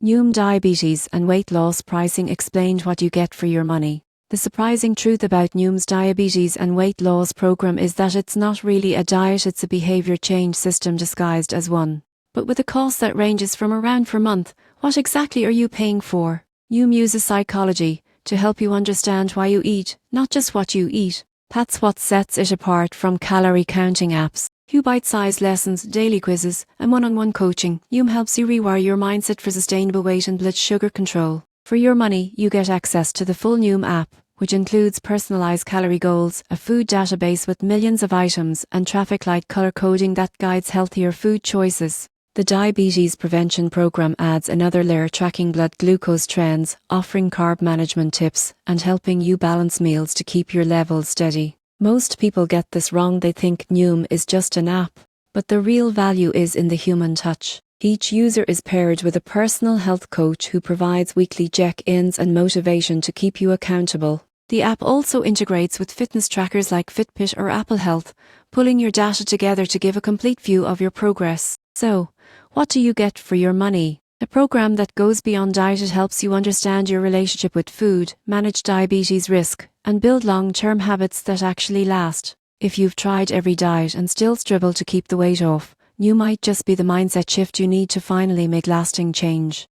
Noom Diabetes and Weight Loss Pricing explained what you get for your money. The surprising truth about Noom's diabetes and weight loss program is that it's not really a diet, it's a behavior change system disguised as one. But with a cost that ranges from around per month, what exactly are you paying for? Noom uses psychology to help you understand why you eat, not just what you eat. That's what sets it apart from calorie counting apps. Through bite-sized lessons, daily quizzes, and one-on-one coaching, Noom helps you rewire your mindset for sustainable weight and blood sugar control. For your money, you get access to the full Noom app, which includes personalized calorie goals, a food database with millions of items, and traffic light color coding that guides healthier food choices. The Diabetes Prevention Program adds another layer, tracking blood glucose trends, offering carb management tips, and helping you balance meals to keep your levels steady. Most people get this wrong. They think Noom is just an app, but the real value is in the human touch. Each user is paired with a personal health coach who provides weekly check-ins and motivation to keep you accountable. The app also integrates with fitness trackers like Fitbit or Apple Health, pulling your data together to give a complete view of your progress. So, what do you get for your money? A program that goes beyond diet. It helps you understand your relationship with food, manage diabetes risk, and build long-term habits that actually last. If you've tried every diet and still struggle to keep the weight off, Noom might just be the mindset shift you need to finally make lasting change.